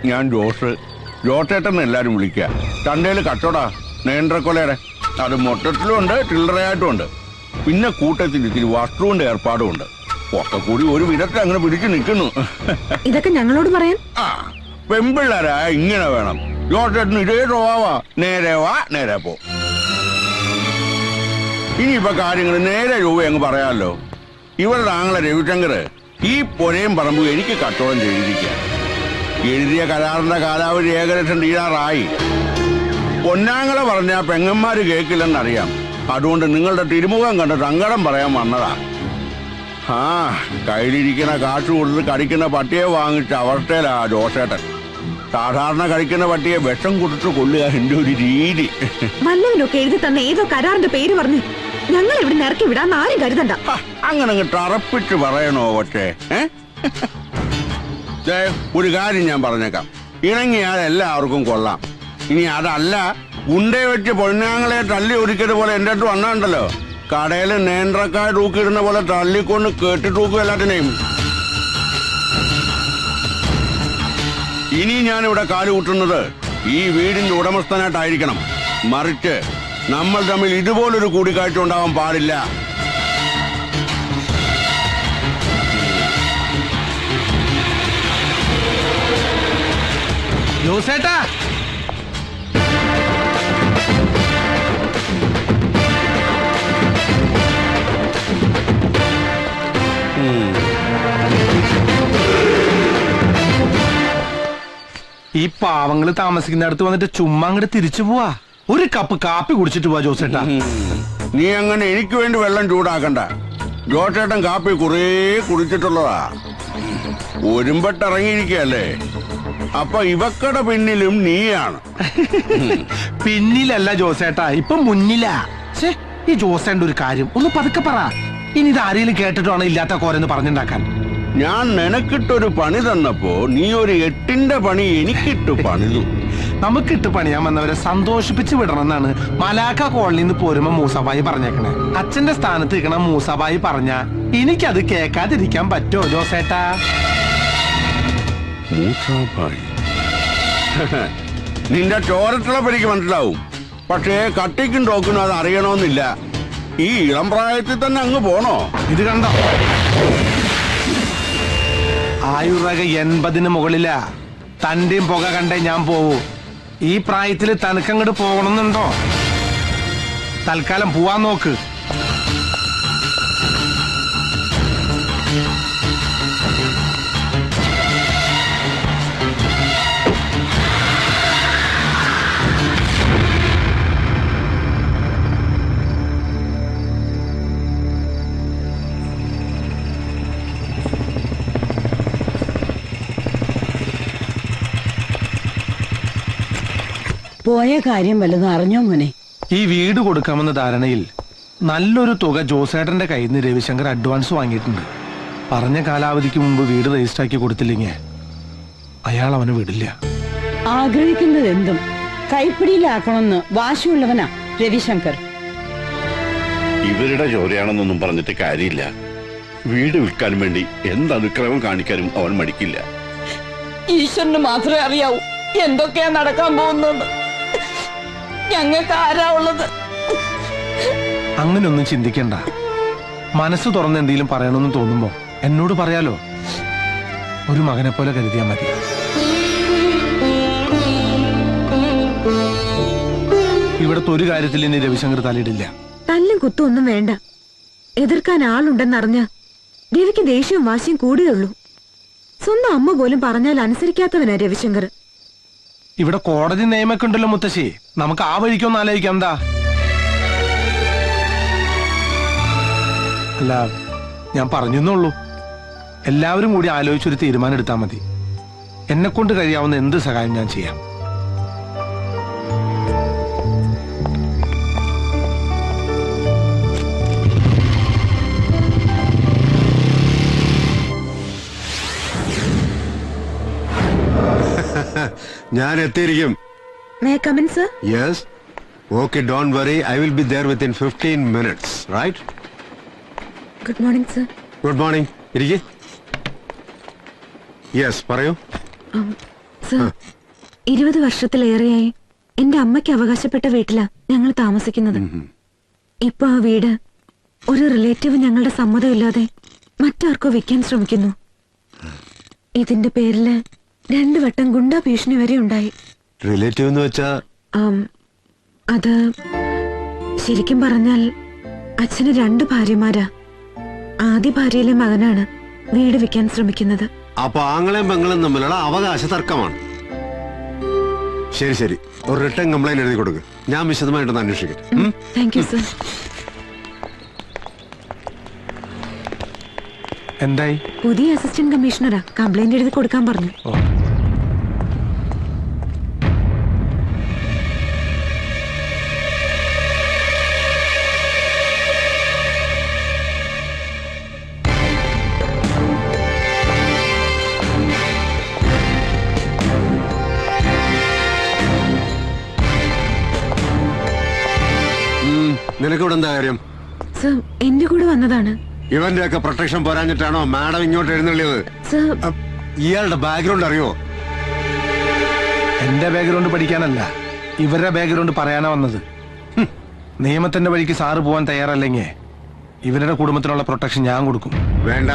ഞാൻ ജോസേട്ടെന്ന് എല്ലാരും വിളിക്കുക. ചന്തയില് കച്ചവടാ നേന്ത്രക്കൊലയുടെ. അത് മൊത്തത്തിലും ഉണ്ട്, ചില്ലറയായിട്ടും ഉണ്ട്. പിന്നെ കൂട്ടത്തിൽ ഇത്തിരി വസ്തുവിന്റെ ഏർപ്പാടും ഉണ്ട്. ഒക്കെ കൂടി ഒരു വിധത്തിൽ അങ്ങനെ പിടിച്ചു നിൽക്കുന്നു. ഇതൊക്കെ ഞങ്ങളോട് പറയാൻ? ആ പെമ്പിള്ളാരാ ഇങ്ങനെ വേണം. ജോസേട്ടന് ഇതേ സ്വഭാവാ. നേരെ വാ നേരെ പോ. ഇനിയിപ്പൊ കാര്യങ്ങൾ നേരെ രൂപ അങ്ങ് പറയാമല്ലോ. ഇവരുടെ ആങ്ങളെ രവിശങ്കർ ഈ പൊരയും പറമ്പും എനിക്ക് കച്ചവടം ചെയ്തിരിക്കുക. എഴുതിയ കരാറിന്റെ കാലാവധി ഏകദേശം തീരാറായി. പൊന്നാങ്ങളെ പറഞ്ഞ പെങ്ങന്മാര് കേൾക്കില്ലെന്നറിയാം. അതുകൊണ്ട് നിങ്ങളുടെ തിരുമുഖം കണ്ട് സങ്കടം പറയാൻ വന്നതാ. ആ കയ്യിലിരിക്കുന്ന കാശ് കൊടുത്ത് കടിക്കുന്ന പട്ടിയെ വാങ്ങിച്ച അവസ്ഥയിലാ ജോസേട്ടൻ. സാധാരണ കഴിക്കുന്ന പട്ടിയെ വിഷം കൊടുത്ത് കൊല്ലുക എന്റെ ഒരു രീതി. വല്ലവനൊക്കെ എഴുതി തന്ന ഏതോ കരാറിന്റെ പേര് പറഞ്ഞു ഞങ്ങൾ ഇവിടെ ഇറക്കി വിടാൻ ആരും കരുതണ്ട. അങ്ങനെ തറപ്പിച്ച് പറയണോ കൊച്ചേ? ഒരു കാര്യം ഞാൻ പറഞ്ഞേക്കാം. ഇണങ്ങിയാൽ എല്ലാവർക്കും കൊള്ളാം. ഇനി അതല്ല, ഗുണ്ടയെ വെച്ച് പൊന്നാങ്ങളെ തല്ലി ഒരിക്കത് പോലെ എന്റെ അടുത്ത് വന്നാണ്ടല്ലോ, കടയിൽ നേന്ത്രക്കായ തൂക്കിയിടുന്ന പോലെ തള്ളിക്കൊണ്ട് കേട്ടി തൂക്കും എല്ലാത്തിനെയും. ഇനി ഞാനിവിടെ കാലുകൂട്ടുന്നത് ഈ വീടിന്റെ ഉടമസ്ഥനായിട്ടായിരിക്കണം. മറിച്ച് നമ്മൾ തമ്മിൽ ഇതുപോലൊരു കൂടിക്കാഴ്ച ഉണ്ടാവാൻ പാടില്ല. ജോസേട്ടാ, ഈ പാവങ്ങള് താമസിക്കുന്ന അടുത്ത് വന്നിട്ട് ചുമ്മാ അങ്ങോട്ട് തിരിച്ചു പോവാ. ഒരു കപ്പ് കാപ്പി കുടിച്ചിട്ട് പോവാ ജോസേട്ടാ. നീ അങ്ങനെ എനിക്ക് വേണ്ടി വെള്ളം ചൂടാക്കണ്ട. ജോസേട്ടൻ കാപ്പി കുറേ കുടിച്ചിട്ടുള്ളതാ. ഒരുമ്പട്ടിറങ്ങിയിരിക്കല്ലേ. അപ്പൊ ഇവക്കടെ പിന്നിലും നീയാണ്. പിന്നിലല്ല ജോസേട്ടാ, ഇപ്പൊ മുന്നിലാ. ഈ ജോസേന്റെ ഒരു കാര്യം ഒന്ന് പതുക്കെ പറ. ഇനി ഇത് ആരെങ്കിലും കേട്ടിട്ടാണ് ഇല്ലാത്ത കോരെന്ന് പറഞ്ഞുണ്ടാക്കാൻ. ഞാൻ നിനക്കിട്ടൊരു പണി തന്നപ്പോ നീ ഒരു 8ന്റെ പണി എനിക്കിട്ടു പണിതു. നമുക്കിട്ട് പണിയാൻ വന്നവരെ സന്തോഷിപ്പിച്ച് വിടണമെന്നാണ് മലാക്ക കോളനിയിൽ നിന്ന് പോരുമ്പോ മൂസബായി പറഞ്ഞേക്കണേ. അച്ഛന്റെ സ്ഥാനത്ത് നിൽക്കണ മൂസബായി പറഞ്ഞ എനിക്കത് കേൾക്കാതിരിക്കാൻ പറ്റുമോ ജോസേട്ടാ? നിന്റെ ചോരത്തിളപ്പ് എനിക്ക് മനസ്സിലാവും. പക്ഷേ കട്ടിക്കും ടോക്കിനും അത് അറിയണമെന്നില്ല. ഈ ഇളം പ്രായത്തിൽ തന്നെ അങ്ങ് പോണോ? ഇത് കണ്ടോ, ആയുർവേഗ 80-ന് മുകളിലാ. തന്റെയും പുക കണ്ടേ ഞാൻ പോവൂ. ഈ പ്രായത്തില് തനിക്കങ്ങോട്ട് പോകണമെന്നുണ്ടോ? തൽക്കാലം പോവാൻ നോക്ക്. പോയ കാര്യം വല്ലതും അറിഞ്ഞോ മോനെ? ഈ വീട് കൊടുക്കാമെന്ന ധാരണയിൽ നല്ലൊരു തുക ജോസേട്ടന്റെ കയ്യിൽ നിന്ന് രവിശങ്കർ അഡ്വാൻസ് വാങ്ങിയിട്ടുണ്ട്. പറഞ്ഞ കാലാവധിക്ക് മുമ്പ് വീട് രജിസ്റ്റർ ആക്കി കൊടുത്തില്ലെങ്കിൽ അയാൾ അവന് വിടില്ല. ആഗ്രഹിക്കുന്നത് എന്തും കൈപ്പിടിയിലാക്കണമെന്ന് വാശിയുള്ളവനാ രവിശങ്കർ. ഇവരുടെ ചോരയാണെന്നൊന്നും പറഞ്ഞിട്ട് കാര്യമില്ല. വീട് വിൽക്കാൻ വേണ്ടി എന്ത് അനുക്രമം കാണിക്കാനും അവൻ മടിക്കില്ല. ഈശ്വരന് മാത്രമേ അറിയാവൂ എന്തൊക്കെയാ നടക്കാൻ പോകുന്നത്. ഞങ്ങൾക്ക് ആരാ ഉള്ളത്? അങ്ങനെയൊന്നും ചിന്തിക്കണ്ട. മനസ്സ് തുറന്ന് എന്തെങ്കിലും പറയണമെന്ന് തോന്നുമ്പോ എന്നോട് പറയാലോ. ഒരു മകനെ പോലെ കരുതിയാ മതി. ഇവിടത്തെ ഒരു കാര്യത്തിൽ ഇനി രവിശങ്കർ തലയിടില്ല. തല്ലും കുത്തും ഒന്നും വേണ്ട. എതിർക്കാൻ ആളുണ്ടെന്നറിഞ്ഞ രവിക്ക് ദേഷ്യവും വാശിയും കൂടിയുള്ളൂ. സ്വന്തം അമ്മ പോലും പറഞ്ഞാൽ അനുസരിക്കാത്തവനാ രവിശങ്കർ. ഇവിടെ കോടതി നിയമൊക്കെ ഉണ്ടല്ലോ മുത്തശ്ശി. നമുക്ക് ആ വഴിക്കൊന്ന് ആലോചിക്കാം. എന്താ? അല്ല, ഞാൻ പറഞ്ഞെന്നുള്ളൂ. എല്ലാവരും കൂടി ആലോചിച്ചൊരു തീരുമാനം എടുത്താൽ മതി. എന്നെ കൊണ്ട് കഴിയാവുന്ന എന്ത് സഹായം ഞാൻ ചെയ്യാം. ഞാൻ എത്തിയിരിക്കും. May I come in, sir? Yes. Okay, don't worry. I will be there within 15 minutes, right? Good morning, sir. Good morning. ഇരിക്ക്. Yes, പറയൂ. സർ 20 വർഷത്തിലേറെയായി എന്റെ അമ്മയ്ക്ക് അവകാശപ്പെട്ട വീട്ടിലാ ഞങ്ങൾ താമസിക്കുന്നത്. ഇപ്പൊ ആ വീട് ഒരു റിലേറ്റീവ് ഞങ്ങളുടെ സമ്മതമില്ലാതെ മറ്റാർക്കോ വിൽക്കാൻ ശ്രമിക്കുന്നു. ഇതിന്റെ പേരില് 2 വട്ടം ഗുണ്ടാ ഭീഷണി വരെ ഉണ്ടായി. റിലേറ്റീവ് എന്ന് വെച്ചാ അത് ശരിക്കും പറഞ്ഞാൽ അച്ഛന് 2 ഭാര്യമാരാ. ആദ്യ ഭാര്യയിലെ മകനാണ് വീട് വിൽക്കാൻ ശ്രമിക്കുന്നത്. അപ്പൊ ആങ്ങളെയും പെങ്ങളും തമ്മിലുള്ള അവകാശ തർക്കമാണ്. ശരി ശരി, ഒരു റിട്ടേൺ കംപ്ലൈന്റ് എഴുതി കൊടുക്ക്. ഞാൻ വിശദമായിട്ടൊന്ന് അന്വേഷിക്കട്ടെ. Thank you sir. എന്തായി? പുതിയ അസിസ്റ്റന്റ് കമ്മീഷണറാ, കംപ്ലൈന്റ് എഴുതി കൊടുക്കാൻ പറഞ്ഞു. ഓ. നിനക്കിവിടെ എന്താ കാര്യം? സർ എന്റെ കൂടെ വന്നതാണ്. ഇവന്റെ ഒക്കെ പ്രൊട്ടക്ഷൻ പോരാഞ്ഞിട്ടാണോ മാഡം ഇങ്ങോട്ട് എഴുന്നള്ളിയത്? സർ ഇയാളുടെ ബാക്ക്ഗ്രൗണ്ട് അറിയോ? എന്റെ ബാക്ക്ഗ്രൗണ്ട് പഠിക്കാനല്ല, ഇവരുടെ ബാക്ക്ഗ്രൗണ്ട് പറയാനാ വന്നത്. നിയമത്തിന്റെ വഴിക്ക് സാറ് പോവാൻ തയ്യാറല്ലെങ്കിൽ ഇവരുടെ കുടുംബത്തിനുള്ള പ്രൊട്ടക്ഷൻ ഞാൻ കൊടുക്കും. വേണ്ട,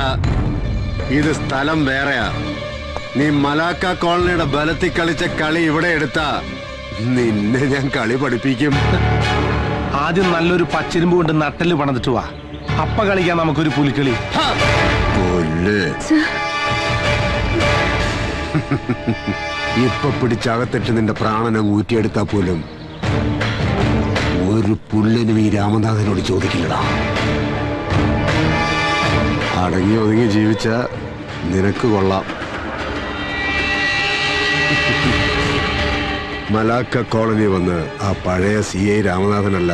ഇത് സ്ഥലം വേറെയാ. നീ മലാക്ക കോളനിയുടെ ബലത്തിൽ കളിച്ച കളി ഇവിടെ എടുത്താ നിന്നെ ഞാൻ കളി പഠിപ്പിക്കും. ആദ്യം നല്ലൊരു പച്ചിരുമ്പ് കൊണ്ട് നട്ടല് പണിതിട്ട് വാ, അപ്പ കളിക്കാൻ നമുക്കൊരു പുലിക്കളി. ഇപ്പൊ പിടിച്ചകത്തിട്ട് നിന്റെ പ്രാണനെ ഊറ്റിയെടുത്താ പോലും ഒരു പുല്ലിനും ഈ രാമനാഥനോട് ചോദിക്കില്ലടാ. അടങ്ങി ഒതുങ്ങി ജീവിച്ച നിനക്ക് കൊള്ളാം. മലാക്ക കോളനി വന്ന് ആ പഴയ CI രാമനാഥനല്ല,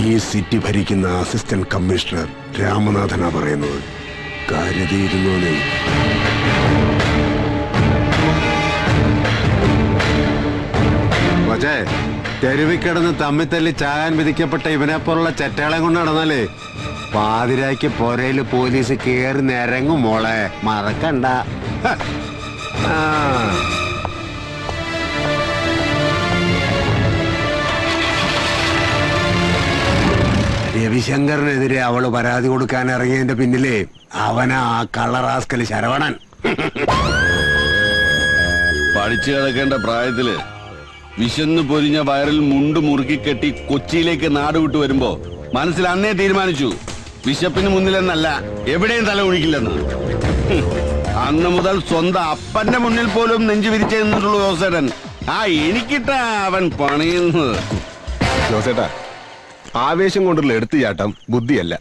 ഈ സിറ്റി ഭരിക്കുന്ന അസിസ്റ്റന്റ് കമ്മീഷണർ രാമനാഥനാ പറയുന്നത്. കരുതിയിരുന്നു നീ. പക്ഷേ തെരുവിൽ കിടന്ന് തമ്മിത്തല്ലി ചാകാൻ വിധിക്കപ്പെട്ട ഇവനെ പോലുള്ള ചെറ്റകളെ കൊണ്ട് നടന്നാലേ പാതിരായ്ക്ക് പൊരയില് പോലീസ് കേറി നിരങ്ങും മോളെ, മറക്കണ്ട. ആ രവിശങ്കറിനെതിരെ അവള് പരാതി കൊടുക്കാൻ ഇറങ്ങിയതിന്റെ പിന്നിലെ അവനാ ആ കള്ളറാസ്കല് ശരവണൻ. പഠിച്ചു കിടക്കേണ്ട പ്രായത്തില് വിശന്നു പൊരിഞ്ഞ വയറിൽ മുണ്ട് മുറുക്കി കെട്ടി കൊച്ചിയിലേക്ക് നാട് വിട്ടു വരുമ്പോ മനസ്സിൽ അന്നേ തീരുമാനിച്ചു വിശപ്പിന് മുന്നിലെന്നല്ല എവിടെയും തല ഒഴിക്കില്ലെന്ന്. അന്ന് മുതൽ സ്വന്തം അപ്പന്റെ മുന്നിൽ പോലും നെഞ്ചു വിരിച്ചു നിന്നിട്ടുള്ള ജോസേട്ടൻ എനിക്കിട്ടാ അവൻ പണിയുന്നത്. ജോസേട്ടാ, ആവേശം കൊണ്ടുള്ള എടുത്തുചാട്ടം ബുദ്ധിയല്ല.